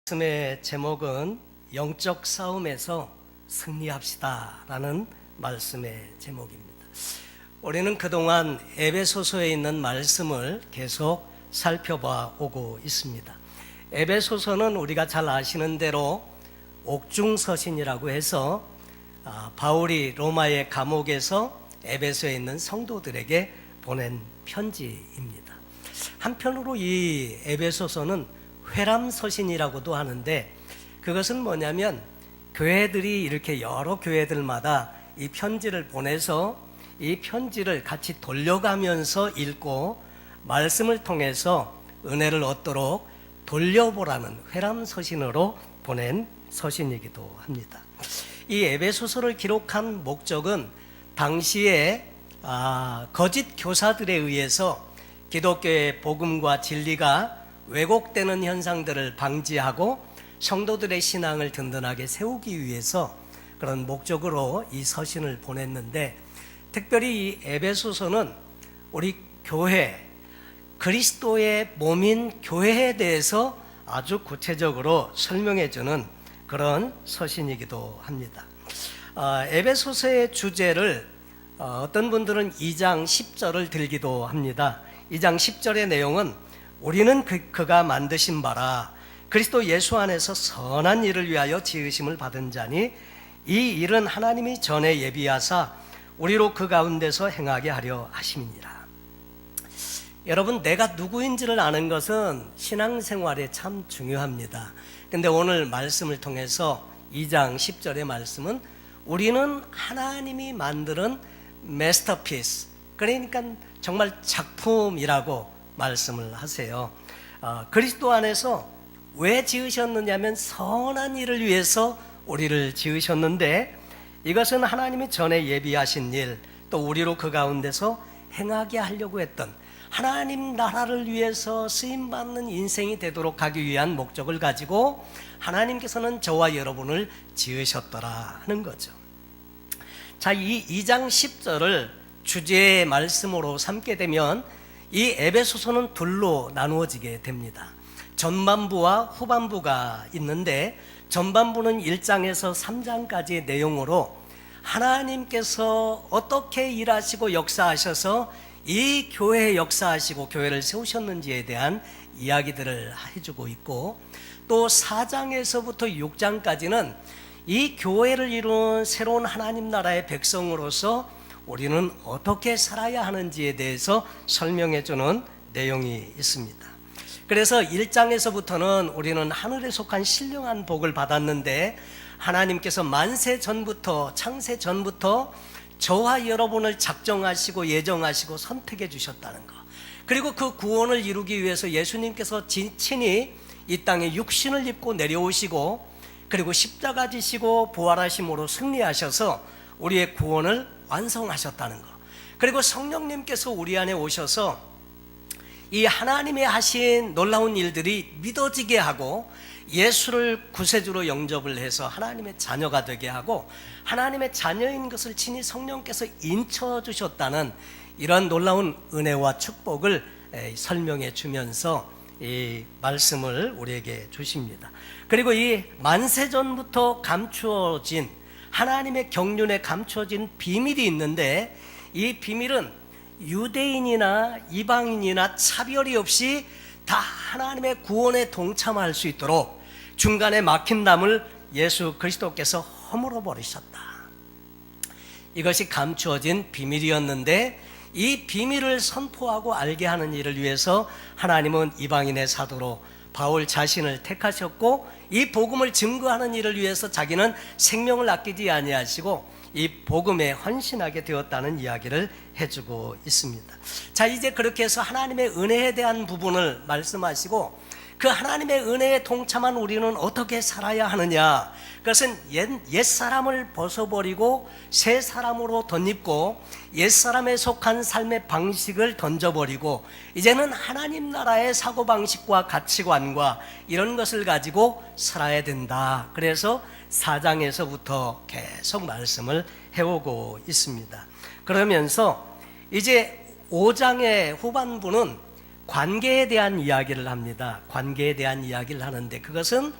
말씀의 제목은 영적 싸움에서 승리합시다 라는 말씀의 제목입니다. 우리는 그동안 에베소서에 있는 말씀을 계속 살펴봐 오고 있습니다. 에베소서는 우리가 잘 아시는 대로 옥중서신이라고 해서 바울이 로마의 감옥에서 에베소에 있는 성도들에게 보낸 편지입니다. 한편으로 이 에베소서는 회람서신이라고도 하는데, 그것은 뭐냐면 교회들이 이렇게 여러 교회들마다 이 편지를 보내서 이 편지를 같이 돌려가면서 읽고 말씀을 통해서 은혜를 얻도록 돌려보라는 회람서신으로 보낸 서신이기도 합니다. 이 에베소서를 기록한 목적은 당시에 거짓 교사들에 의해서 기독교의 복음과 진리가 왜곡되는 현상들을 방지하고 성도들의 신앙을 든든하게 세우기 위해서 그런 목적으로 이 서신을 보냈는데, 특별히 이 에베소서는 우리 교회, 그리스도의 몸인 교회에 대해서 아주 구체적으로 설명해 주는 그런 서신이기도 합니다. 에베소서의 주제를 어떤 분들은 2장 10절을 들기도 합니다. 2장 10절의 내용은 우리는 그가 만드신 바라 그리스도 예수 안에서 선한 일을 위하여 지으심을 받은 자니 이 일은 하나님이 전에 예비하사 우리로 그 가운데서 행하게 하려 하심이니라. 여러분, 내가 누구인지를 아는 것은 신앙생활에 참 중요합니다. 근데 오늘 말씀을 통해서 2장 10절의 말씀은 우리는 하나님이 만드는 마스터피스, 그러니까 정말 작품이라고 말씀을 하세요. 그리스도 안에서 왜 지으셨느냐면 선한 일을 위해서 우리를 지으셨는데, 이것은 하나님이 전에 예비하신 일, 또 우리로 그 가운데서 행하게 하려고 했던 하나님 나라를 위해서 쓰임받는 인생이 되도록 하기 위한 목적을 가지고 하나님께서는 저와 여러분을 지으셨더라 하는 거죠. 자, 이 2장 10절을 주제의 말씀으로 삼게 되면 이 에베소서는 둘로 나누어지게 됩니다. 전반부와 후반부가 있는데, 전반부는 1장에서 3장까지의 내용으로 하나님께서 어떻게 일하시고 역사하셔서 이 교회에 역사하시고 교회를 세우셨는지에 대한 이야기들을 해주고 있고, 또 4장에서부터 6장까지는 이 교회를 이룬 새로운 하나님 나라의 백성으로서 우리는 어떻게 살아야 하는지에 대해서 설명해 주는 내용이 있습니다. 그래서 1장에서부터는 우리는 하늘에 속한 신령한 복을 받았는데, 하나님께서 만세 전부터, 창세 전부터 저와 여러분을 작정하시고 예정하시고 선택해 주셨다는 것, 그리고 그 구원을 이루기 위해서 예수님께서 친히 이 땅에 육신을 입고 내려오시고, 그리고 십자가 지시고 부활하심으로 승리하셔서 우리의 구원을 완성하셨다는 것, 그리고 성령님께서 우리 안에 오셔서 이 하나님의 하신 놀라운 일들이 믿어지게 하고 예수를 구세주로 영접을 해서 하나님의 자녀가 되게 하고 하나님의 자녀인 것을 친히 성령께서 인쳐주셨다는 이런 놀라운 은혜와 축복을 설명해 주면서 이 말씀을 우리에게 주십니다. 그리고 이 만세전부터 감추어진 하나님의 경륜에 감춰진 비밀이 있는데, 이 비밀은 유대인이나 이방인이나 차별이 없이 다 하나님의 구원에 동참할 수 있도록 중간에 막힌 담을 예수 그리스도께서 허물어 버리셨다. 이것이 감추어진 비밀이었는데, 이 비밀을 선포하고 알게 하는 일을 위해서 하나님은 이방인의 사도로 바울 자신을 택하셨고, 이 복음을 증거하는 일을 위해서 자기는 생명을 아끼지 아니하시고 이 복음에 헌신하게 되었다는 이야기를 해주고 있습니다. 자, 이제 그렇게 해서 하나님의 은혜에 대한 부분을 말씀하시고, 그 하나님의 은혜에 동참한 우리는 어떻게 살아야 하느냐, 그것은 옛사람을 벗어버리고 새 사람으로 덧입고 옛사람에 속한 삶의 방식을 던져버리고 이제는 하나님 나라의 사고방식과 가치관과 이런 것을 가지고 살아야 된다. 그래서 4장에서부터 계속 말씀을 해오고 있습니다. 그러면서 이제 5장의 후반부는 관계에 대한 이야기를 합니다. 관계에 대한 이야기를 하는데, 그것은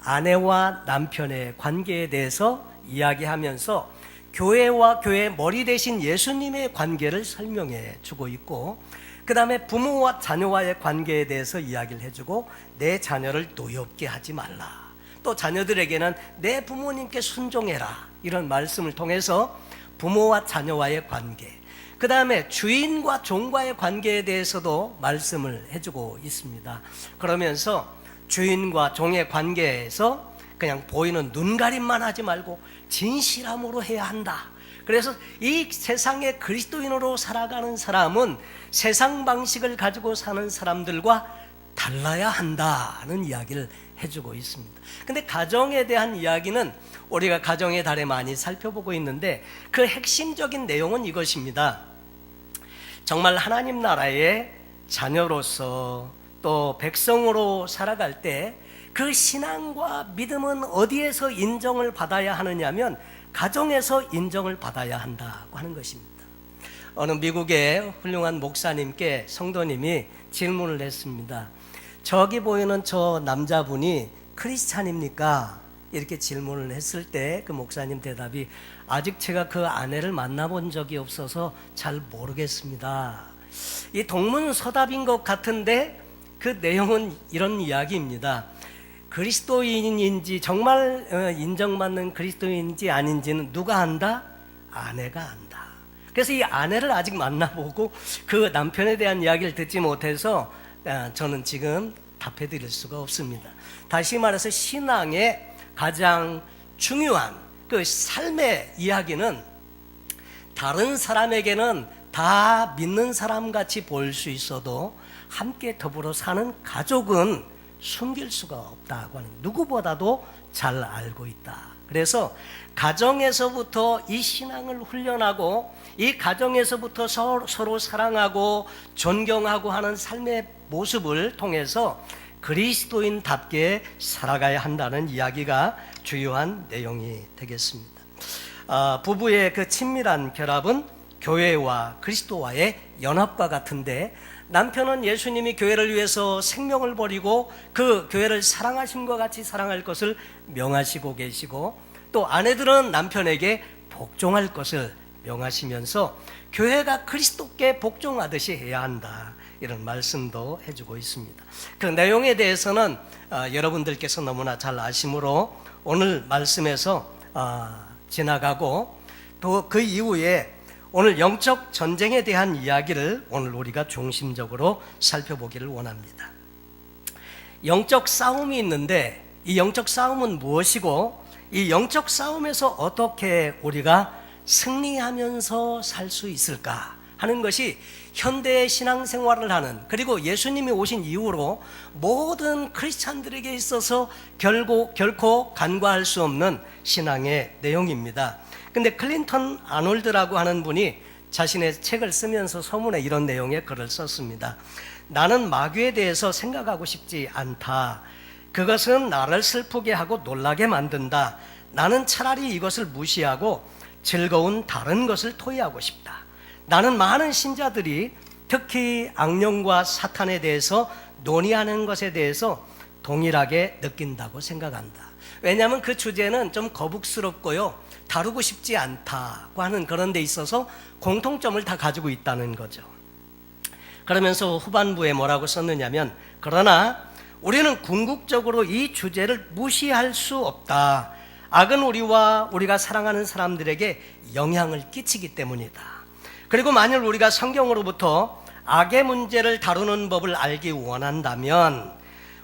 아내와 남편의 관계에 대해서 이야기하면서 교회와 교회의 머리 대신 예수님의 관계를 설명해 주고 있고, 그 다음에 부모와 자녀와의 관계에 대해서 이야기를 해주고, 내 자녀를 노엽게 하지 말라, 또 자녀들에게는 내 부모님께 순종해라, 이런 말씀을 통해서 부모와 자녀와의 관계, 그 다음에 주인과 종과의 관계에 대해서도 말씀을 해주고 있습니다. 그러면서 주인과 종의 관계에서 그냥 보이는 눈가림만 하지 말고 진실함으로 해야 한다. 그래서 이 세상에 그리스도인으로 살아가는 사람은 세상 방식을 가지고 사는 사람들과 달라야 한다는 이야기를 해주고 있습니다. 근데 가정에 대한 이야기는 우리가 가정의 달에 많이 살펴보고 있는데, 그 핵심적인 내용은 이것입니다. 정말 하나님 나라의 자녀로서 또 백성으로 살아갈 때 그 신앙과 믿음은 어디에서 인정을 받아야 하느냐면 가정에서 인정을 받아야 한다고 하는 것입니다. 어느 미국의 훌륭한 목사님께 성도님이 질문을 했습니다. 저기 보이는 저 남자분이 크리스찬입니까? 이렇게 질문을 했을 때 그 목사님 대답이, 아직 제가 그 아내를 만나본 적이 없어서 잘 모르겠습니다. 이 동문서답인 것 같은데 그 내용은 이런 이야기입니다. 그리스도인인지 정말 인정받는 그리스도인인지 아닌지는 누가 안다? 아내가 안다. 그래서 이 아내를 아직 만나보고 그 남편에 대한 이야기를 듣지 못해서 저는 지금 답해 드릴 수가 없습니다. 다시 말해서 신앙의 가장 중요한 그 삶의 이야기는 다른 사람에게는 다 믿는 사람 같이 보일 수 있어도 함께 더불어 사는 가족은 숨길 수가 없다고 하는, 누구보다도 잘 알고 있다. 그래서 가정에서부터 이 신앙을 훈련하고 이 가정에서부터 서로 사랑하고 존경하고 하는 삶의 모습을 통해서 그리스도인답게 살아가야 한다는 이야기가 주요한 내용이 되겠습니다. 부부의 그 친밀한 결합은 교회와 그리스도와의 연합과 같은데, 남편은 예수님이 교회를 위해서 생명을 버리고 그 교회를 사랑하심과 같이 사랑할 것을 명하시고 계시고, 또 아내들은 남편에게 복종할 것을 명하시면서 교회가 그리스도께 복종하듯이 해야 한다, 이런 말씀도 해주고 있습니다. 그 내용에 대해서는 여러분들께서 너무나 잘 아시므로 오늘 말씀에서 지나가고, 또 그 이후에 오늘 영적 전쟁에 대한 이야기를 오늘 우리가 중심적으로 살펴보기를 원합니다. 영적 싸움이 있는데 이 영적 싸움은 무엇이고, 이 영적 싸움에서 어떻게 우리가 승리하면서 살 수 있을까 하는 것이 현대의 신앙생활을 하는, 그리고 예수님이 오신 이후로 모든 크리스찬들에게 있어서 결코 간과할 수 없는 신앙의 내용입니다. 근데 클린턴 아놀드라고 하는 분이 자신의 책을 쓰면서 서문에 이런 내용의 글을 썼습니다. 나는 마귀에 대해서 생각하고 싶지 않다. 그것은 나를 슬프게 하고 놀라게 만든다. 나는 차라리 이것을 무시하고 즐거운 다른 것을 토의하고 싶다. 나는 많은 신자들이 특히 악령과 사탄에 대해서 논의하는 것에 대해서 동일하게 느낀다고 생각한다. 왜냐하면 그 주제는 좀 거북스럽고요, 다루고 싶지 않다고 하는 그런 데 있어서 공통점을 다 가지고 있다는 거죠. 그러면서 후반부에 뭐라고 썼느냐면, 그러나 우리는 궁극적으로 이 주제를 무시할 수 없다. 악은 우리가 사랑하는 사람들에게 영향을 끼치기 때문이다. 그리고 만일 우리가 성경으로부터 악의 문제를 다루는 법을 알기 원한다면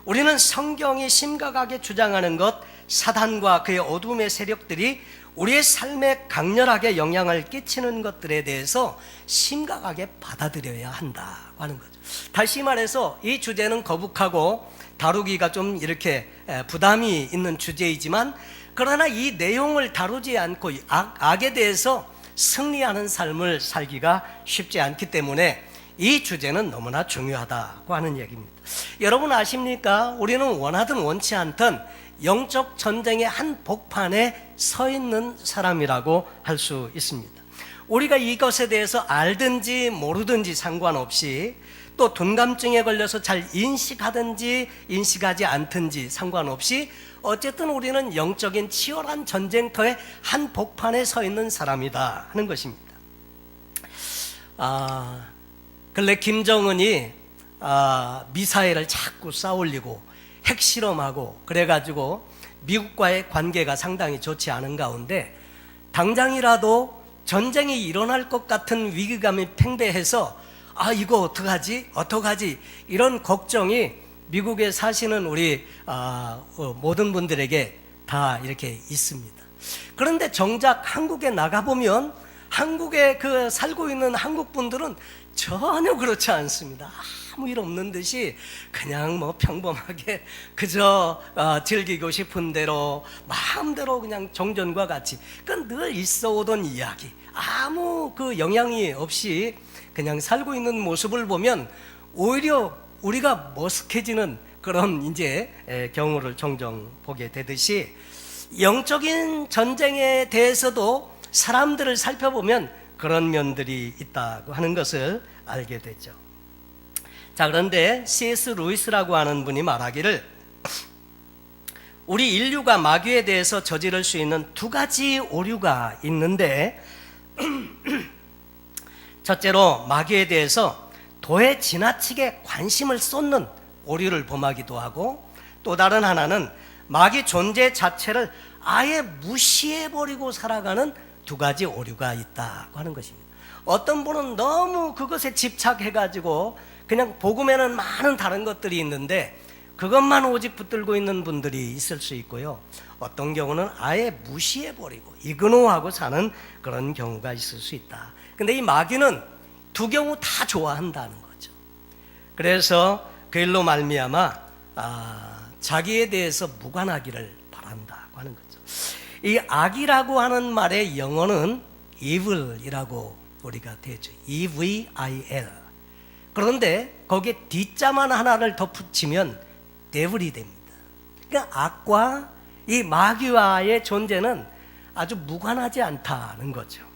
우리는 성경이 심각하게 주장하는 것, 사단과 그의 어둠의 세력들이 우리의 삶에 강렬하게 영향을 끼치는 것들에 대해서 심각하게 받아들여야 한다고 하는 거죠. 다시 말해서 이 주제는 거북하고 다루기가 좀 이렇게 부담이 있는 주제이지만, 그러나 이 내용을 다루지 않고 악에 대해서 승리하는 삶을 살기가 쉽지 않기 때문에 이 주제는 너무나 중요하다고 하는 얘기입니다. 여러분 아십니까? 우리는 원하든 원치 않든 영적 전쟁의 한 복판에 서 있는 사람이라고 할 수 있습니다. 우리가 이것에 대해서 알든지 모르든지 상관없이, 또 둔감증에 걸려서 잘 인식하든지 인식하지 않든지 상관없이 어쨌든 우리는 영적인 치열한 전쟁터의 한 복판에 서 있는 사람이다 하는 것입니다. 근래 김정은이 미사일을 자꾸 쌓아올리고 핵실험하고 그래가지고 미국과의 관계가 상당히 좋지 않은 가운데 당장이라도 전쟁이 일어날 것 같은 위기감이 팽배해서 이거 어떡하지 이런 걱정이 미국에 사시는 우리 모든 분들에게 다 이렇게 있습니다. 그런데 정작 한국에 나가보면 한국에 살고 있는 한국 분들은 전혀 그렇지 않습니다. 아무 일 없는 듯이 그냥 평범하게 그저 즐기고 싶은 대로 마음대로 그냥 정전과 같이 늘 있어 오던 이야기, 아무 영향이 없이 그냥 살고 있는 모습을 보면 오히려 우리가 머쓱해지는 그런 경우를 종종 보게 되듯이 영적인 전쟁에 대해서도 사람들을 살펴보면 그런 면들이 있다고 하는 것을 알게 되죠. 자, 그런데 C.S. 루이스라고 하는 분이 말하기를 우리 인류가 마귀에 대해서 저지를 수 있는 두 가지 오류가 있는데 첫째로 마귀에 대해서 도에 지나치게 관심을 쏟는 오류를 범하기도 하고, 또 다른 하나는 마귀 존재 자체를 아예 무시해버리고 살아가는 두 가지 오류가 있다고 하는 것입니다. 어떤 분은 너무 그것에 집착해가지고 그냥 복음에는 많은 다른 것들이 있는데 그것만 오직 붙들고 있는 분들이 있을 수 있고요, 어떤 경우는 아예 무시해버리고 이그노하고 사는 그런 경우가 있을 수 있다. 근데 이 마귀는 두 경우 다 좋아한다는 거죠. 그래서 그 일로 말미암아 자기에 대해서 무관하기를 바란다고 하는 거죠. 이 악이라고 하는 말의 영어는 evil이라고 우리가 되죠. E-V-I-L. 그런데 거기에 뒷자만 하나를 덧붙이면 devil이 됩니다. 그러니까 악과 이 마귀와의 존재는 아주 무관하지 않다는 거죠.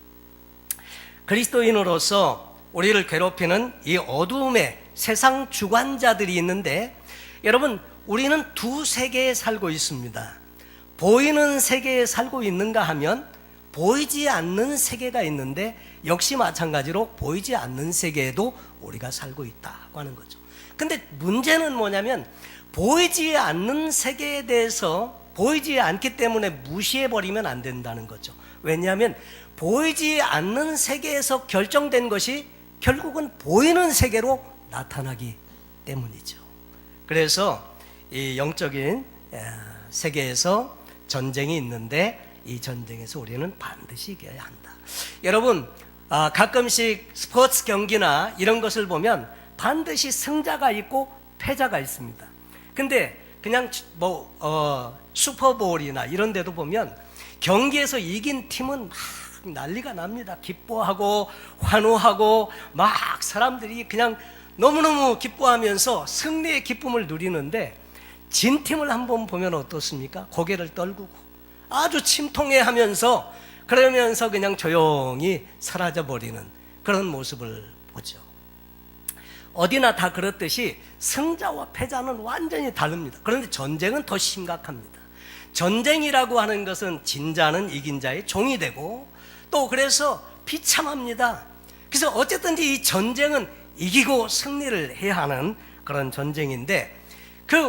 그리스도인으로서 우리를 괴롭히는 이 어두움의 세상 주관자들이 있는데, 여러분, 우리는 두 세계에 살고 있습니다. 보이는 세계에 살고 있는가 하면 보이지 않는 세계가 있는데, 역시 마찬가지로 보이지 않는 세계에도 우리가 살고 있다고 하는 거죠. 근데 문제는 뭐냐면 보이지 않는 세계에 대해서 보이지 않기 때문에 무시해버리면 안 된다는 거죠. 왜냐하면 보이지 않는 세계에서 결정된 것이 결국은 보이는 세계로 나타나기 때문이죠. 그래서 이 영적인 세계에서 전쟁이 있는데 이 전쟁에서 우리는 반드시 이겨야 한다. 여러분, 가끔씩 스포츠 경기나 이런 것을 보면 반드시 승자가 있고 패자가 있습니다. 근데 그냥 슈퍼볼이나 이런 데도 보면 경기에서 이긴 팀은 막 난리가 납니다. 기뻐하고 환호하고 막 사람들이 그냥 너무너무 기뻐하면서 승리의 기쁨을 누리는데, 진 팀을 한번 보면 어떻습니까? 고개를 떨구고 아주 침통해하면서 그러면서 그냥 조용히 사라져버리는 그런 모습을 보죠. 어디나 다 그렇듯이 승자와 패자는 완전히 다릅니다. 그런데 전쟁은 더 심각합니다. 전쟁이라고 하는 것은 진자는 이긴 자의 종이 되고, 또 그래서 비참합니다. 그래서 어쨌든지 이 전쟁은 이기고 승리를 해야 하는 그런 전쟁인데,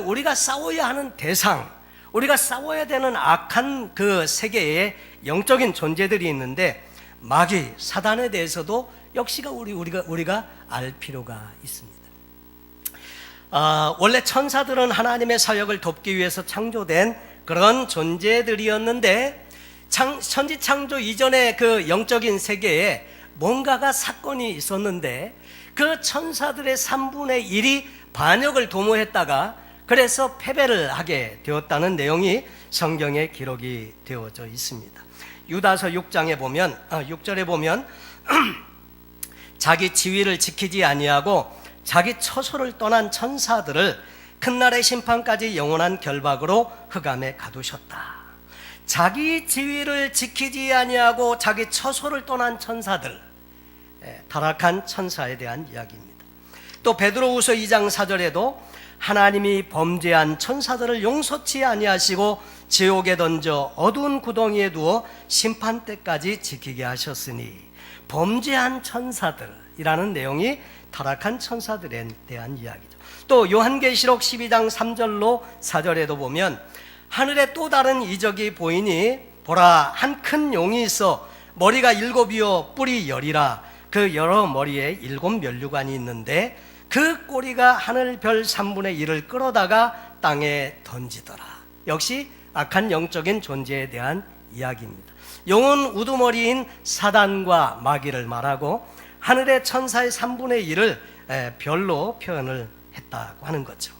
우리가 싸워야 하는 대상, 우리가 싸워야 되는 악한 그 세계에 영적인 존재들이 있는데, 마귀, 사단에 대해서도 역시가 우리가 알 필요가 있습니다. 원래 천사들은 하나님의 사역을 돕기 위해서 창조된 그런 존재들이었는데, 천지창조 이전의 그 영적인 세계에 뭔가가 사건이 있었는데, 그 천사들의 3분의 1이 반역을 도모했다가 그래서 패배를 하게 되었다는 내용이 성경에 기록이 되어져 있습니다. 유다서 6장에 보면 6절에 보면 자기 지위를 지키지 아니하고 자기 처소를 떠난 천사들을 큰 날의 심판까지 영원한 결박으로 흑암에 가두셨다. 자기 지위를 지키지 아니하고 자기 처소를 떠난 천사들, 타락한 천사에 대한 이야기입니다. 또 베드로후서 2장 4절에도 하나님이 범죄한 천사들을 용서치 아니하시고 지옥에 던져 어두운 구덩이에 두어 심판 때까지 지키게 하셨으니, 범죄한 천사들이라는 내용이 타락한 천사들에 대한 이야기죠. 또 요한계시록 12장 3절로 4절에도 보면 하늘에 또 다른 이적이 보이니 보라, 한 큰 용이 있어 머리가 7이요 뿔이 10이라. 그 여러 머리에 7 면류관이 있는데 그 꼬리가 하늘 별 3분의 1을 끌어다가 땅에 던지더라. 역시 악한 영적인 존재에 대한 이야기입니다. 용은 우두머리인 사단과 마귀를 말하고 하늘의 천사의 3분의 1을 별로 표현을 했다고 하는 거죠.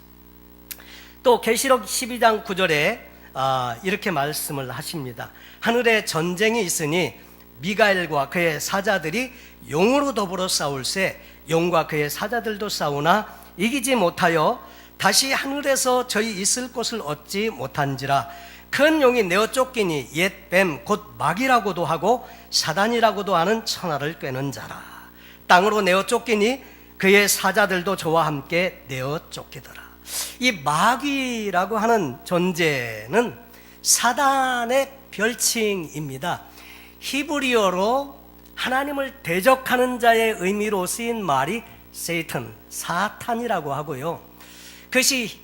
또 계시록 12장 9절에 이렇게 말씀을 하십니다. 하늘에 전쟁이 있으니 미가엘과 그의 사자들이 용으로 더불어 싸울세 용과 그의 사자들도 싸우나 이기지 못하여 다시 하늘에서 저희 있을 곳을 얻지 못한지라. 큰 용이 내어 쫓기니 옛 뱀 곧 마귀라고도 하고 사단이라고도 하는 천하를 꿰는 자라. 땅으로 내어 쫓기니 그의 사자들도 저와 함께 내어 쫓기더라. 이 마귀라고 하는 존재는 사단의 별칭입니다. 히브리어로 하나님을 대적하는 자의 의미로 쓰인 말이 세이튼, 사탄이라고 하고요. 그것이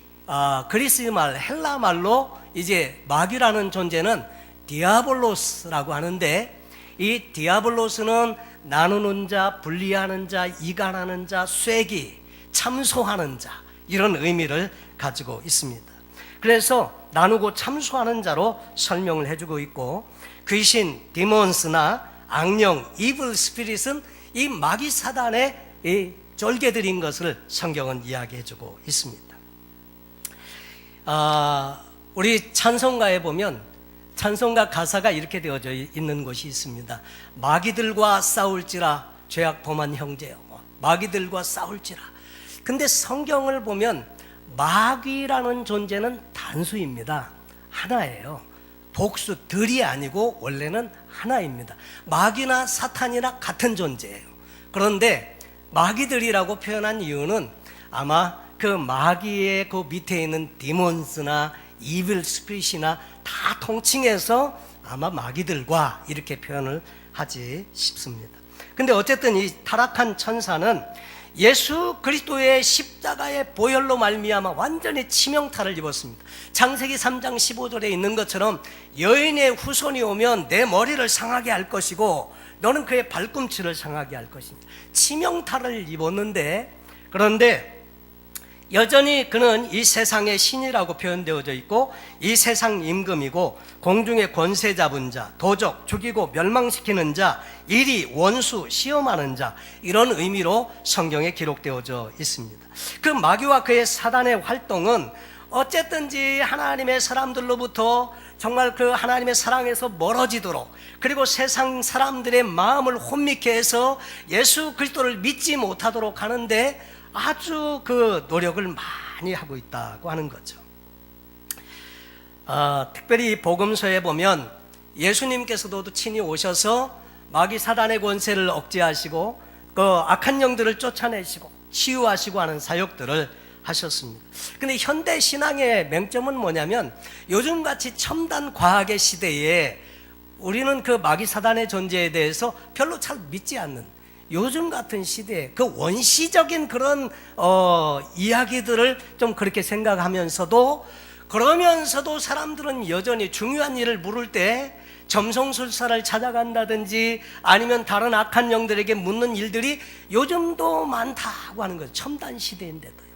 그리스 말, 헬라 말로 이제 마귀라는 존재는 디아볼로스라고 하는데, 이 디아볼로스는 나누는 자, 분리하는 자, 이간하는 자, 쇠기, 참소하는 자, 이런 의미를 가지고 있습니다. 그래서 나누고 참소하는 자로 설명을 해주고 있고, 귀신, 디몬스나 악령, 이블 스피릿은 이 마귀 사단의 이 졸개들인 것을 성경은 이야기해주고 있습니다. 우리 찬송가에 보면 찬송가 가사가 이렇게 되어져 있는 곳이 있습니다. 마귀들과 싸울지라 죄악 범한 형제여, 마귀들과 싸울지라. 근데 성경을 보면 마귀라는 존재는 단수입니다. 하나예요. 복수들이 아니고 원래는 하나입니다. 마귀나 사탄이나 같은 존재예요. 그런데 마귀들이라고 표현한 이유는 아마 그 마귀의 그 밑에 있는 디몬스나 이빌 스피릿이나 다 통칭해서 아마 마귀들과 이렇게 표현을 하지 싶습니다. 근데 어쨌든 이 타락한 천사는 예수 그리스도의 십자가의 보혈로 말미암아 완전히 치명타를 입었습니다. 창세기 3장 15절에 있는 것처럼 여인의 후손이 오면 내 머리를 상하게 할 것이고 너는 그의 발꿈치를 상하게 할 것입니다. 치명타를 입었는데, 그런데 여전히 그는 이 세상의 신이라고 표현되어져 있고 이 세상 임금이고 공중의 권세 잡은 자, 도적, 죽이고 멸망시키는 자, 이리 원수, 시험하는 자, 이런 의미로 성경에 기록되어져 있습니다. 그 마귀와 그의 사단의 활동은 어쨌든지 하나님의 사람들로부터 정말 그 하나님의 사랑에서 멀어지도록, 그리고 세상 사람들의 마음을 혼미케 해서 예수 그리스도를 믿지 못하도록 하는데 아주 그 노력을 많이 하고 있다고 하는 거죠. 특별히 복음서에 보면 예수님께서도 친히 오셔서 마귀 사단의 권세를 억제하시고 그 악한 영들을 쫓아내시고 치유하시고 하는 사역들을 하셨습니다. 근데 현대 신앙의 맹점은 뭐냐면 요즘같이 첨단 과학의 시대에 우리는 그 마귀 사단의 존재에 대해서 별로 잘 믿지 않는, 요즘 같은 시대에 그 원시적인 그런 이야기들을 좀 그렇게 생각하면서도, 그러면서도 사람들은 여전히 중요한 일을 물을 때 점성술사를 찾아간다든지 아니면 다른 악한 영들에게 묻는 일들이 요즘도 많다고 하는 거죠. 첨단 시대인데도요.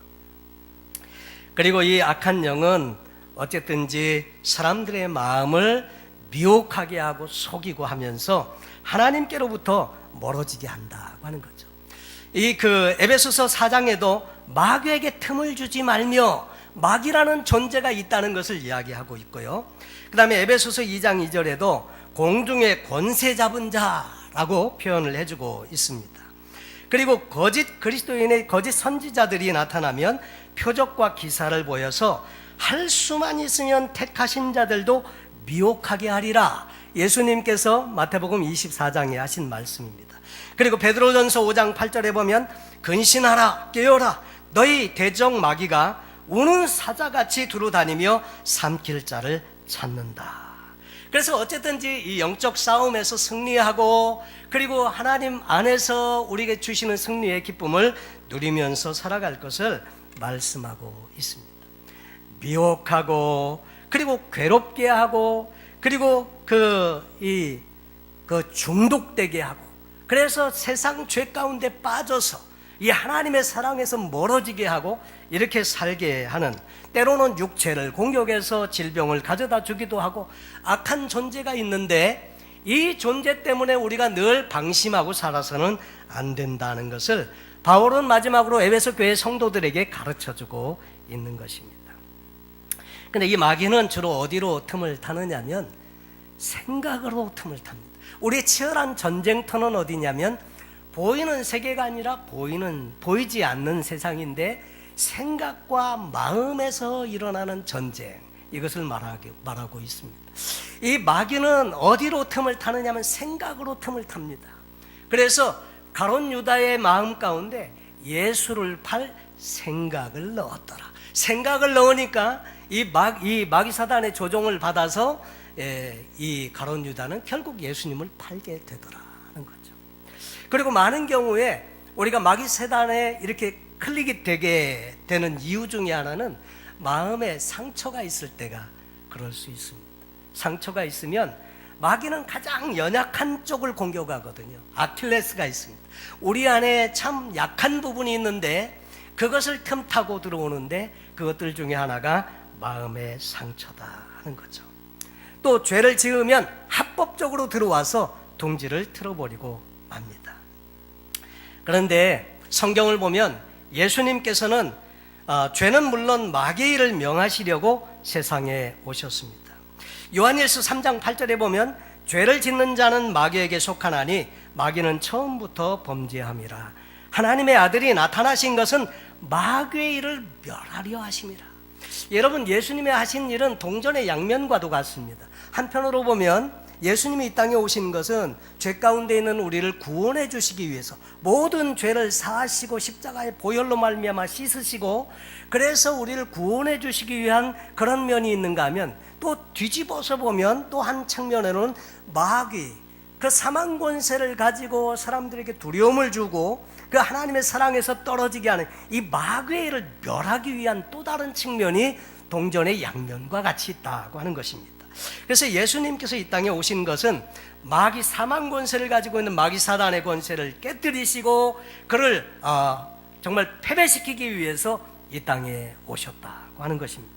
그리고 이 악한 영은 어쨌든지 사람들의 마음을 미혹하게 하고 속이고 하면서 하나님께로부터 멀어지게 한다고 하는 거죠. 이 그 에베소서 4장에도 마귀에게 틈을 주지 말며 마귀라는 존재가 있다는 것을 이야기하고 있고요. 그 다음에 에베소서 2장 2절에도 공중의 권세 잡은 자라고 표현을 해주고 있습니다. 그리고 거짓 그리스도인의 거짓 선지자들이 나타나면 표적과 기사를 보여서 할 수만 있으면 택하신 자들도 미혹하게 하리라. 예수님께서 마태복음 24장에 하신 말씀입니다. 그리고 베드로전서 5장 8절에 보면 근신하라 깨어라 너희 대적 마귀가 우는 사자같이 두루다니며 삼킬 자를 찾는다. 그래서 어쨌든지 이 영적 싸움에서 승리하고 그리고 하나님 안에서 우리에게 주시는 승리의 기쁨을 누리면서 살아갈 것을 말씀하고 있습니다. 미혹하고 그리고 괴롭게 하고 그리고 중독되게 하고 그래서 세상 죄 가운데 빠져서 이 하나님의 사랑에서 멀어지게 하고 이렇게 살게 하는, 때로는 육체를 공격해서 질병을 가져다 주기도 하고 악한 존재가 있는데 이 존재 때문에 우리가 늘 방심하고 살아서는 안 된다는 것을 바울은 마지막으로 에베소 교회 성도들에게 가르쳐주고 있는 것입니다. 근데 이 마귀는 주로 어디로 틈을 타느냐면 생각으로 틈을 탑니다. 우리의 치열한 전쟁터는 어디냐면 보이는 세계가 아니라 보이지 않는 세상인데 생각과 마음에서 일어나는 전쟁, 이것을 말하고 있습니다. 이 마귀는 어디로 틈을 타느냐면 생각으로 틈을 탑니다. 그래서 가룟 유다의 마음 가운데 예수를 팔 생각을 넣었더라. 생각을 넣으니까 이 마귀 사단의 조종을 받아서 이 가룟 유다는 결국 예수님을 팔게 되더라는 거죠. 그리고 많은 경우에 우리가 마귀 사단에 이렇게 클릭이 되게 되는 이유 중에 하나는 마음에 상처가 있을 때가 그럴 수 있습니다. 상처가 있으면 마귀는 가장 연약한 쪽을 공격하거든요. 아킬레스가 있습니다. 우리 안에 참 약한 부분이 있는데 그것을 틈타고 들어오는데 그것들 중에 하나가 마음의 상처다 하는 거죠. 또 죄를 지으면 합법적으로 들어와서 둥지를 틀어버리고 맙니다. 그런데 성경을 보면 예수님께서는 죄는 물론 마귀의 일을 명하시려고 세상에 오셨습니다. 요한일서 3장 8절에 보면 죄를 짓는 자는 마귀에게 속하나니 마귀는 처음부터 범죄함이라. 하나님의 아들이 나타나신 것은 마귀의 일을 멸하려 하심이라. 여러분, 예수님의 하신 일은 동전의 양면과도 같습니다. 한편으로 보면 예수님이 이 땅에 오신 것은 죄 가운데 있는 우리를 구원해 주시기 위해서 모든 죄를 사하시고 십자가의 보혈로 말미암아 씻으시고 그래서 우리를 구원해 주시기 위한 그런 면이 있는가 하면 또 뒤집어서 보면 또 한 측면에는 마귀, 그 사망 권세를 가지고 사람들에게 두려움을 주고 그 하나님의 사랑에서 떨어지게 하는 이 마귀의 일을 멸하기 위한 또 다른 측면이 동전의 양면과 같이 있다고 하는 것입니다. 그래서 예수님께서 이 땅에 오신 것은 마귀 사망 권세를 가지고 있는 마귀 사단의 권세를 깨뜨리시고 그를 정말 패배시키기 위해서 이 땅에 오셨다고 하는 것입니다.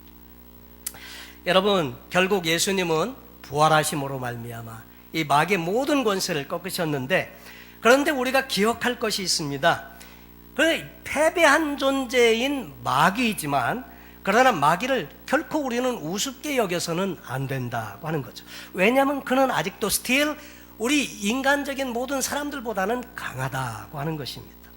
여러분, 결국 예수님은 부활하심으로 말미암아 이 마귀의 모든 권세를 꺾으셨는데, 그런데 우리가 기억할 것이 있습니다. 그 패배한 존재인 마귀이지만 그러나 마귀를 결코 우리는 우습게 여겨서는 안 된다고 하는 거죠. 왜냐하면 그는 아직도 still 우리 인간적인 모든 사람들보다는 강하다고 하는 것입니다.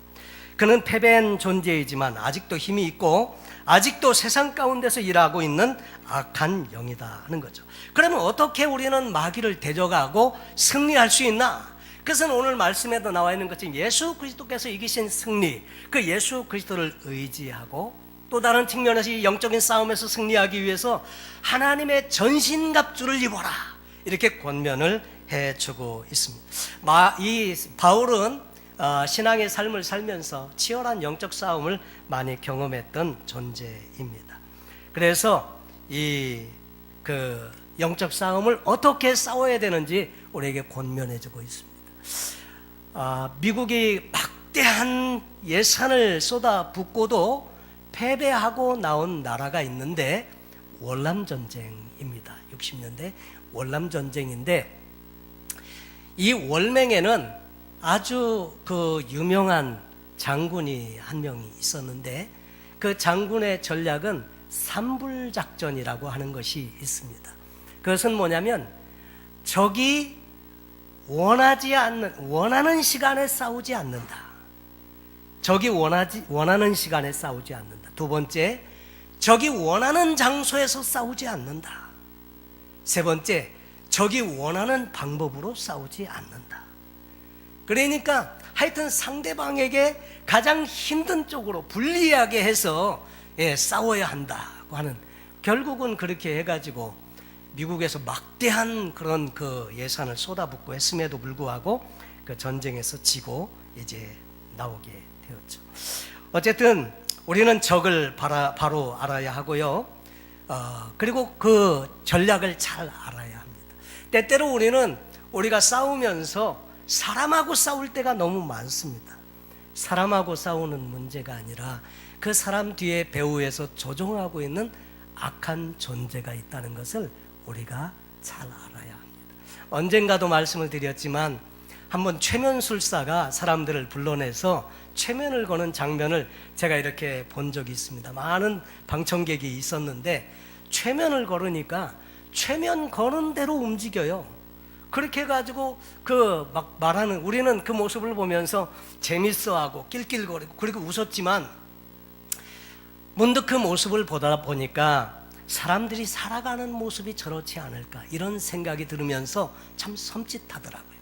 그는 패배한 존재이지만 아직도 힘이 있고 아직도 세상 가운데서 일하고 있는 악한 영이다 하는 거죠. 그러면 어떻게 우리는 마귀를 대적하고 승리할 수 있나? 그것은 오늘 말씀에도 나와 있는 것처럼 예수 그리스도께서 이기신 승리, 그 예수 그리스도를 의지하고 또 다른 측면에서 이 영적인 싸움에서 승리하기 위해서 하나님의 전신갑주를 입어라, 이렇게 권면을 해주고 있습니다. 이 바울은 신앙의 삶을 살면서 치열한 영적 싸움을 많이 경험했던 존재입니다. 그래서 그 영적 싸움을 어떻게 싸워야 되는지 우리에게 권면해주고 있습니다. 미국이 막대한 예산을 쏟아붓고도 패배하고 나온 나라가 있는데 월남전쟁입니다. 60년대 월남전쟁인데 이 월맹에는 아주 그 유명한 장군이 한 명이 있었는데 그 장군의 전략은 산불작전이라고 하는 것이 있습니다. 그것은 뭐냐면 적이 원하는 시간에 싸우지 않는다. 적이 원하는 시간에 싸우지 않는다. 두 번째, 적이 원하는 장소에서 싸우지 않는다. 세 번째, 적이 원하는 방법으로 싸우지 않는다. 그러니까 하여튼 상대방에게 가장 힘든 쪽으로 불리하게 해서 싸워야 한다고 하는, 결국은 그렇게 해가지고 미국에서 막대한 그런 그 예산을 쏟아붓고 했음에도 불구하고 그 전쟁에서 지고 이제 나오게 되었죠. 어쨌든 우리는 적을 바로 알아야 하고요. 그리고 그 전략을 잘 알아야 합니다. 때때로 우리가 싸우면서 사람하고 싸울 때가 너무 많습니다. 사람하고 싸우는 문제가 아니라 그 사람 뒤에 배후에서 조종하고 있는 악한 존재가 있다는 것을 우리가 잘 알아야 합니다. 언젠가도 말씀을 드렸지만 한번 최면술사가 사람들을 불러내서 최면을 거는 장면을 제가 이렇게 본 적이 있습니다. 많은 방청객이 있었는데 최면을 걸으니까 최면 거는 대로 움직여요. 그렇게 해가지고 막 말하는, 우리는 그 모습을 보면서 재밌어하고 낄낄거리고 그리고 웃었지만 문득 그 모습을 보다 보니까 사람들이 살아가는 모습이 저렇지 않을까, 이런 생각이 들으면서 참 섬찟하더라고요.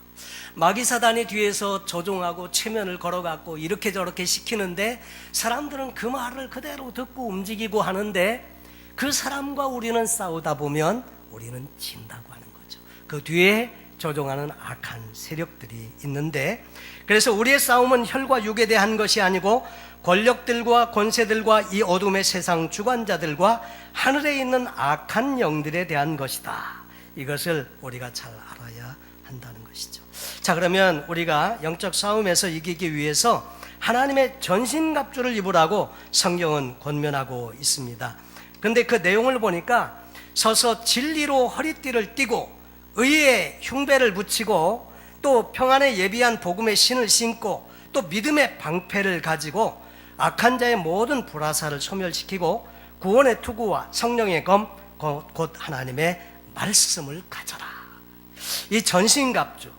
마귀사단이 뒤에서 조종하고 최면을 걸어갖고 이렇게 저렇게 시키는데 사람들은 그 말을 그대로 듣고 움직이고 하는데 그 사람과 우리는 싸우다 보면 우리는 진다고 하는 거죠. 그 뒤에 조종하는 악한 세력들이 있는데, 그래서 우리의 싸움은 혈과 육에 대한 것이 아니고 권력들과 권세들과 이 어둠의 세상 주관자들과 하늘에 있는 악한 영들에 대한 것이다. 이것을 우리가 잘 알아야 한다는 것이죠. 자, 그러면 우리가 영적 싸움에서 이기기 위해서 하나님의 전신갑주를 입으라고 성경은 권면하고 있습니다. 그런데 그 내용을 보니까 서서 진리로 허리띠를 띠고 의의 흉배를 붙이고 또 평안에 예비한 복음의 신을 신고 또 믿음의 방패를 가지고 악한 자의 모든 불화살을 소멸시키고 구원의 투구와 성령의 검 곧 하나님의 말씀을 가져라. 이 전신갑주,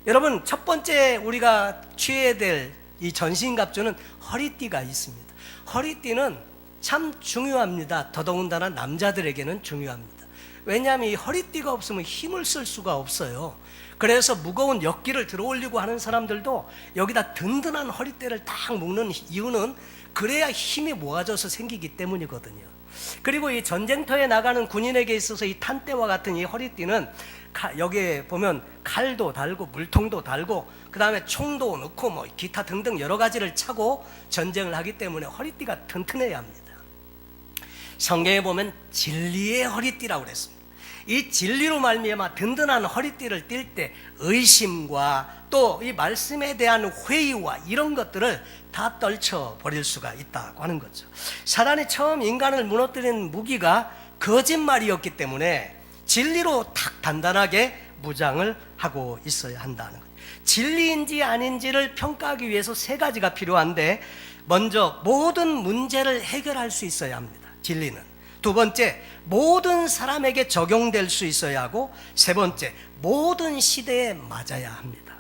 여러분 첫 번째 우리가 취해야 될 이 전신갑주는 허리띠가 있습니다. 허리띠는 참 중요합니다. 더더군다나 남자들에게는 중요합니다. 왜냐하면 이 허리띠가 없으면 힘을 쓸 수가 없어요. 그래서 무거운 역기를 들어올리고 하는 사람들도 여기다 든든한 허리띠를 딱 묶는 이유는 그래야 힘이 모아져서 생기기 때문이거든요. 그리고 이 전쟁터에 나가는 군인에게 있어서 이 탄대와 같은 이 허리띠는 여기에 보면 칼도 달고 물통도 달고 그 다음에 총도 넣고 뭐 기타 등등 여러 가지를 차고 전쟁을 하기 때문에 허리띠가 튼튼해야 합니다. 성경에 보면 진리의 허리띠라고 그랬습니다. 이 진리로 말미암아 든든한 허리띠를 띨 때 의심과 또 이 말씀에 대한 회의와 이런 것들을 다 떨쳐 버릴 수가 있다고 하는 거죠. 사단이 처음 인간을 무너뜨린 무기가 거짓말이었기 때문에 진리로 탁 단단하게 무장을 하고 있어야 한다는 거예요. 진리인지 아닌지를 평가하기 위해서 세 가지가 필요한데, 먼저 모든 문제를 해결할 수 있어야 합니다. 진리는. 두 번째, 모든 사람에게 적용될 수 있어야 하고, 세 번째, 모든 시대에 맞아야 합니다.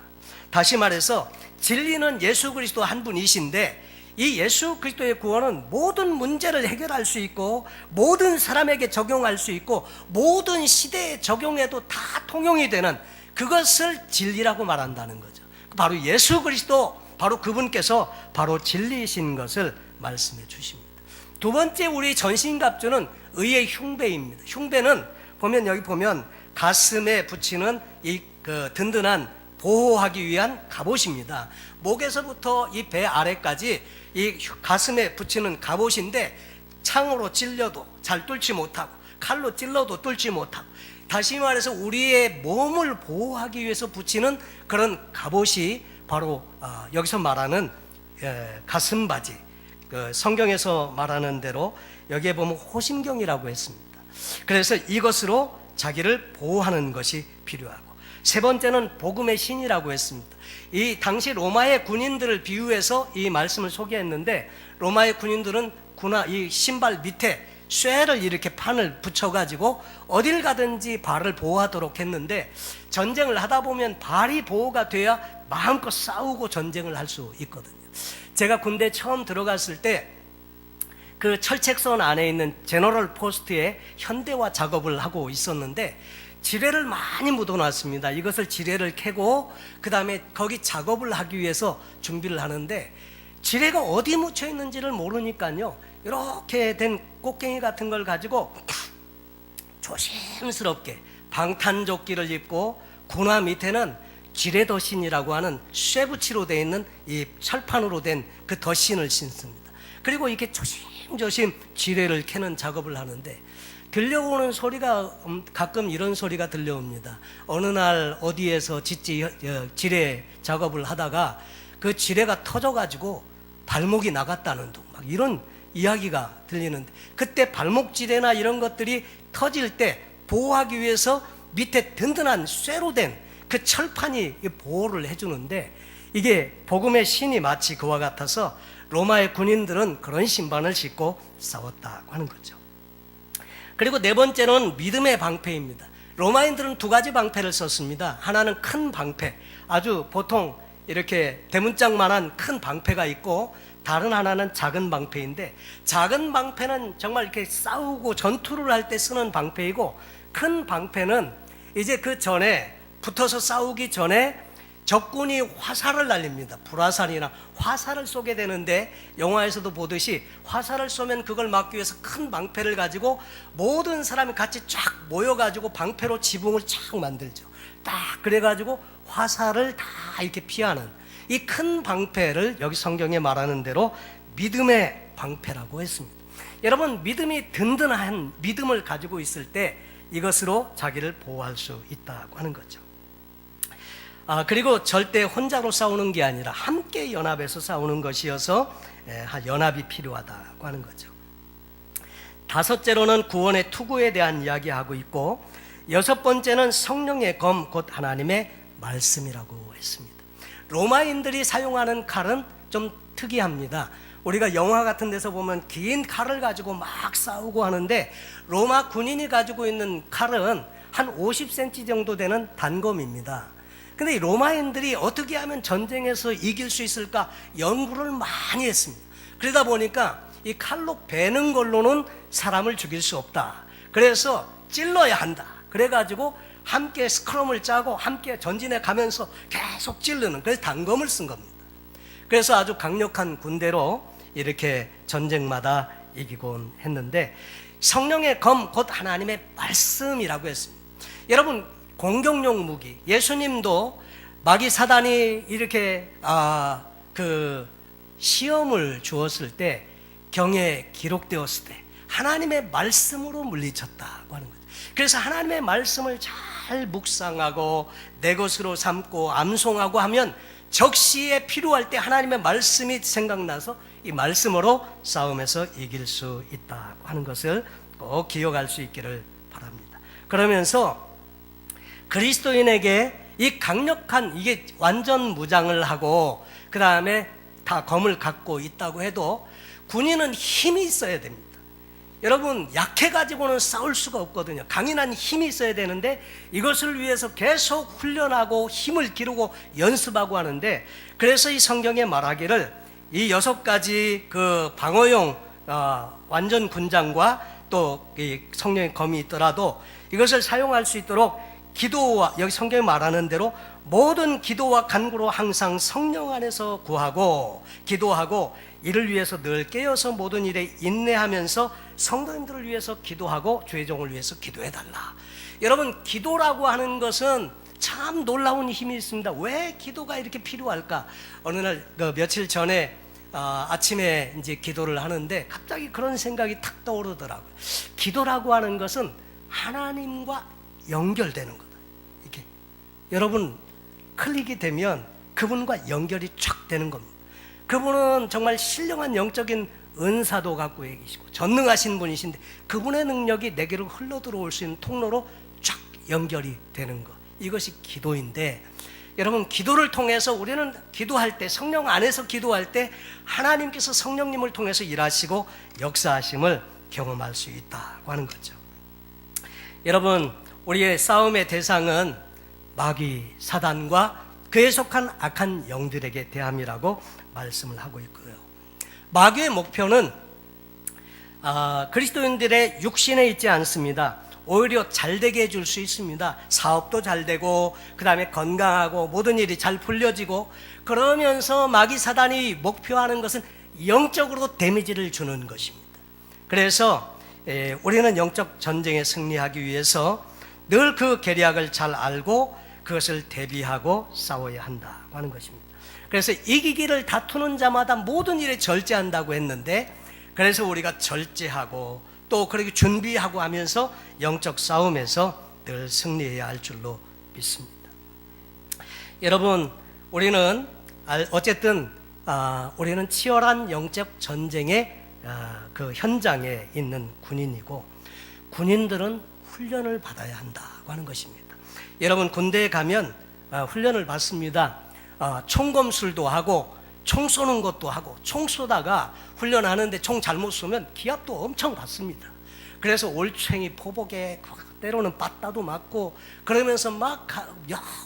다시 말해서 진리는 예수 그리스도 한 분이신데 이 예수 그리스도의 구원은 모든 문제를 해결할 수 있고 모든 사람에게 적용할 수 있고 모든 시대에 적용해도 다 통용이 되는 그것을 진리라고 말한다는 거죠. 바로 예수 그리스도, 바로 그분께서 바로 진리이신 것을 말씀해 주십니다. 두 번째 우리 전신갑주는 의의 흉배입니다. 흉배는 보면 여기 보면 가슴에 붙이는 이 든든한 보호하기 위한 갑옷입니다. 목에서부터 이 배 아래까지 이 가슴에 붙이는 갑옷인데 창으로 찔려도 잘 뚫지 못하고 칼로 찔러도 뚫지 못하고, 다시 말해서 우리의 몸을 보호하기 위해서 붙이는 그런 갑옷이 바로 여기서 말하는 가슴바지, 성경에서 말하는 대로 여기에 보면 호심경이라고 했습니다. 그래서 이것으로 자기를 보호하는 것이 필요하고, 세 번째는 복음의 신이라고 했습니다. 이 당시 로마의 군인들을 비유해서 이 말씀을 소개했는데, 로마의 군인들은 이 신발 밑에 쇠를 이렇게 판을 붙여가지고 어딜 가든지 발을 보호하도록 했는데, 전쟁을 하다 보면 발이 보호가 돼야 마음껏 싸우고 전쟁을 할 수 있거든요. 제가 군대 처음 들어갔을 때 그 철책선 안에 있는 제너럴 포스트에 현대화 작업을 하고 있었는데, 지뢰를 많이 묻어놨습니다. 이것을 지뢰를 캐고 그 다음에 거기 작업을 하기 위해서 준비를 하는데, 지뢰가 어디 묻혀 있는지를 모르니까요, 이렇게 된 꽃갱이 같은 걸 가지고 조심스럽게 방탄조끼를 입고 군화 밑에는 지뢰더신이라고 하는 쇠붙이로 되어 있는 이 철판으로 된 그 더신을 신습니다. 그리고 이렇게 조심조심 지뢰를 캐는 작업을 하는데, 들려오는 소리가 가끔 이런 소리가 들려옵니다. 어느 날 어디에서 지뢰 작업을 하다가 그 지뢰가 터져가지고 발목이 나갔다는 둥, 막 이런 이야기가 들리는데, 그때 발목 지뢰나 이런 것들이 터질 때 보호하기 위해서 밑에 든든한 쇠로 된 그 철판이 보호를 해주는데, 이게 복음의 신이 마치 그와 같아서 로마의 군인들은 그런 신반을 신고 싸웠다고 하는 거죠. 그리고 네 번째는 믿음의 방패입니다. 로마인들은 두 가지 방패를 썼습니다. 하나는 큰 방패, 아주 보통 이렇게 대문짝만한 큰 방패가 있고, 다른 하나는 작은 방패인데, 작은 방패는 정말 이렇게 싸우고 전투를 할 때 쓰는 방패이고, 큰 방패는 이제 그 전에 붙어서 싸우기 전에 적군이 화살을 날립니다. 불화살이나 화살을 쏘게 되는데, 영화에서도 보듯이 화살을 쏘면 그걸 막기 위해서 큰 방패를 가지고 모든 사람이 같이 쫙 모여가지고 방패로 지붕을 쫙 만들죠. 딱 그래가지고 화살을 다 이렇게 피하는 이 큰 방패를 여기 성경에 말하는 대로 믿음의 방패라고 했습니다. 여러분, 믿음이 든든한 믿음을 가지고 있을 때 이것으로 자기를 보호할 수 있다고 하는 거죠. 그리고 절대 혼자로 싸우는 게 아니라 함께 연합해서 싸우는 것이어서 연합이 필요하다고 하는 거죠. 다섯째로는 구원의 투구에 대한 이야기하고 있고, 여섯 번째는 성령의 검, 곧 하나님의 말씀이라고 했습니다. 로마인들이 사용하는 칼은 좀 특이합니다. 우리가 영화 같은 데서 보면 긴 칼을 가지고 막 싸우고 하는데, 로마 군인이 가지고 있는 칼은 한 50cm 정도 되는 단검입니다. 근데 이 로마인들이 어떻게 하면 전쟁에서 이길 수 있을까 연구를 많이 했습니다. 그러다 보니까 이 칼로 베는 걸로는 사람을 죽일 수 없다. 그래서 찔러야 한다. 그래가지고 함께 스크럼을 짜고 함께 전진해 가면서 계속 찌르는, 그래서 단검을 쓴 겁니다. 그래서 아주 강력한 군대로 이렇게 전쟁마다 이기곤 했는데, 성령의 검, 곧 하나님의 말씀이라고 했습니다. 여러분, 공격용 무기, 예수님도 마귀 사단이 이렇게 그 시험을 주었을 때, 경에 기록되었을 때 하나님의 말씀으로 물리쳤다고 하는 거죠. 그래서 하나님의 말씀을 잘 묵상하고 내 것으로 삼고 암송하고 하면 적시에 필요할 때 하나님의 말씀이 생각나서 이 말씀으로 싸움에서 이길 수 있다고 하는 것을 꼭 기억할 수 있기를 바랍니다. 그러면서 그리스도인에게 이 강력한, 이게 완전 무장을 하고 그 다음에 다 검을 갖고 있다고 해도 군인은 힘이 있어야 됩니다. 여러분, 약해가지고는 싸울 수가 없거든요. 강인한 힘이 있어야 되는데, 이것을 위해서 계속 훈련하고 힘을 기르고 연습하고 하는데, 그래서 이 성경에 말하기를 이 6가지 그 방어용 완전 군장과 또 이 성령의 검이 있더라도 이것을 사용할 수 있도록 기도와, 여기 성경에 말하는 대로 모든 기도와 간구로 항상 성령 안에서 구하고 기도하고, 이를 위해서 늘 깨어서 모든 일에 인내하면서 성도님들을 위해서 기도하고 주의 종을 위해서 기도해달라. 여러분, 기도라고 하는 것은 참 놀라운 힘이 있습니다. 왜 기도가 이렇게 필요할까? 어느 날 며칠 전에 아침에 이제 기도를 하는데 갑자기 그런 생각이 탁 떠오르더라고요. 기도라고 하는 것은 하나님과 연결되는 거다. 이렇게 여러분 클릭이 되면 그분과 연결이 쫙 되는 겁니다. 그분은 정말 신령한 영적인 은사도 갖고 계시고 전능하신 분이신데, 그분의 능력이 내게로 흘러 들어올 수 있는 통로로 쫙 연결이 되는 것, 이것이 기도인데, 여러분, 기도를 통해서 우리는 기도할 때, 성령 안에서 기도할 때 하나님께서 성령님을 통해서 일하시고 역사하심을 경험할 수 있다고 하는 거죠. 여러분, 우리의 싸움의 대상은 마귀 사단과 그에 속한 악한 영들에게 대함이라고 말씀을 하고 있고요. 마귀의 목표는 그리스도인들의 육신에 있지 않습니다. 오히려 잘 되게 해줄 수 있습니다. 사업도 잘 되고, 그 다음에 건강하고, 모든 일이 잘 풀려지고, 그러면서 마귀 사단이 목표하는 것은 영적으로 데미지를 주는 것입니다. 그래서 우리는 영적 전쟁에 승리하기 위해서 늘 그 계략을 잘 알고 그것을 대비하고 싸워야 한다고 하는 것입니다. 그래서 이기기를 다투는 자마다 모든 일에 절제한다고 했는데, 그래서 우리가 절제하고 또 그렇게 준비하고 하면서 영적 싸움에서 늘 승리해야 할 줄로 믿습니다. 여러분, 우리는 어쨌든 우리는 치열한 영적 전쟁의 그 현장에 있는 군인이고, 군인들은 훈련을 받아야 한다고 하는 것입니다. 여러분, 군대에 가면 훈련을 받습니다. 총검술도 하고 총 쏘는 것도 하고, 총 쏘다가 훈련하는데 총 잘못 쏘면 기합도 엄청 받습니다. 그래서 올챙이 포복에 때로는 빠따도 맞고, 그러면서 막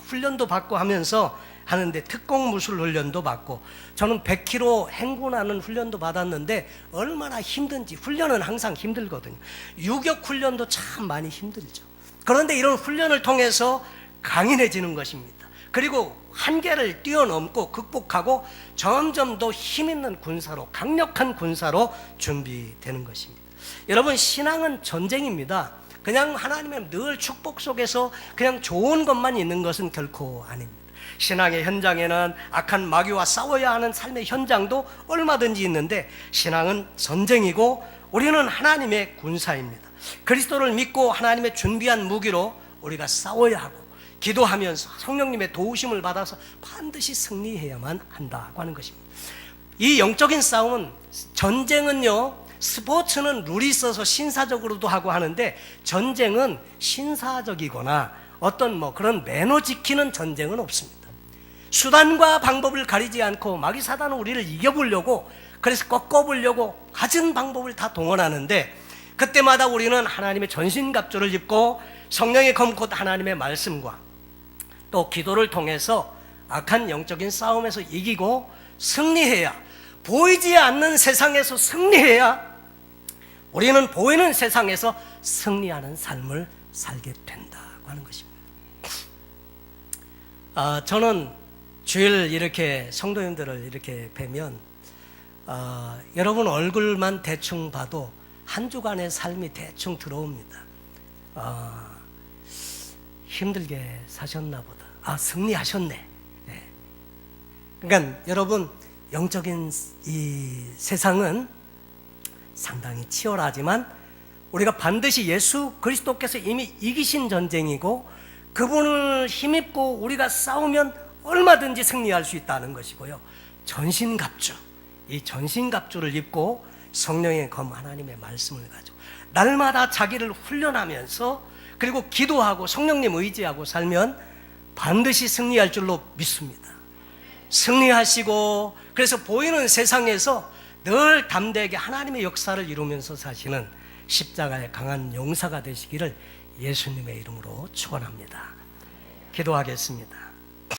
훈련도 받고 하면서 하는데, 특공무술 훈련도 받고, 저는 100km 행군하는 훈련도 받았는데 얼마나 힘든지. 훈련은 항상 힘들거든요. 유격 훈련도 참 많이 힘들죠. 그런데 이런 훈련을 통해서 강인해지는 것입니다. 그리고 한계를 뛰어넘고 극복하고 점점 더 힘있는 군사로, 강력한 군사로 준비되는 것입니다. 여러분, 신앙은 전쟁입니다. 그냥 하나님의 늘 축복 속에서 그냥 좋은 것만 있는 것은 결코 아닙니다. 신앙의 현장에는 악한 마귀와 싸워야 하는 삶의 현장도 얼마든지 있는데, 신앙은 전쟁이고 우리는 하나님의 군사입니다. 그리스도를 믿고 하나님의 준비한 무기로 우리가 싸워야 하고, 기도하면서 성령님의 도우심을 받아서 반드시 승리해야만 한다고 하는 것입니다. 이 영적인 싸움은, 전쟁은요, 스포츠는 룰이 있어서 신사적으로도 하고 하는데, 전쟁은 신사적이거나 어떤 그런 매너 지키는 전쟁은 없습니다. 수단과 방법을 가리지 않고 마귀 사단은 우리를 이겨보려고, 그래서 꺾어보려고 가진 방법을 다 동원하는데, 그때마다 우리는 하나님의 전신갑주를 입고 성령의 검 곧 하나님의 말씀과 또 기도를 통해서 악한 영적인 싸움에서 이기고 승리해야, 보이지 않는 세상에서 승리해야 우리는 보이는 세상에서 승리하는 삶을 살게 된다고 하는 것입니다. 저는 주일 이렇게 성도님들을 이렇게 뵈면 여러분 얼굴만 대충 봐도 한 주간의 삶이 대충 들어옵니다. 힘들게 사셨나 보다. 승리하셨네. 네. 그러니까 여러분, 영적인 이 세상은 상당히 치열하지만 우리가 반드시 예수 그리스도께서 이미 이기신 전쟁이고, 그분을 힘입고 우리가 싸우면 얼마든지 승리할 수 있다는 것이고요. 전신갑주, 이 전신갑주를 입고 성령의 검 하나님의 말씀을 가지고 날마다 자기를 훈련하면서, 그리고 기도하고 성령님 의지하고 살면 반드시 승리할 줄로 믿습니다. 승리하시고, 그래서 보이는 세상에서 늘 담대하게 하나님의 역사를 이루면서 사시는 십자가의 강한 용사가 되시기를 예수님의 이름으로 축원합니다. 기도하겠습니다.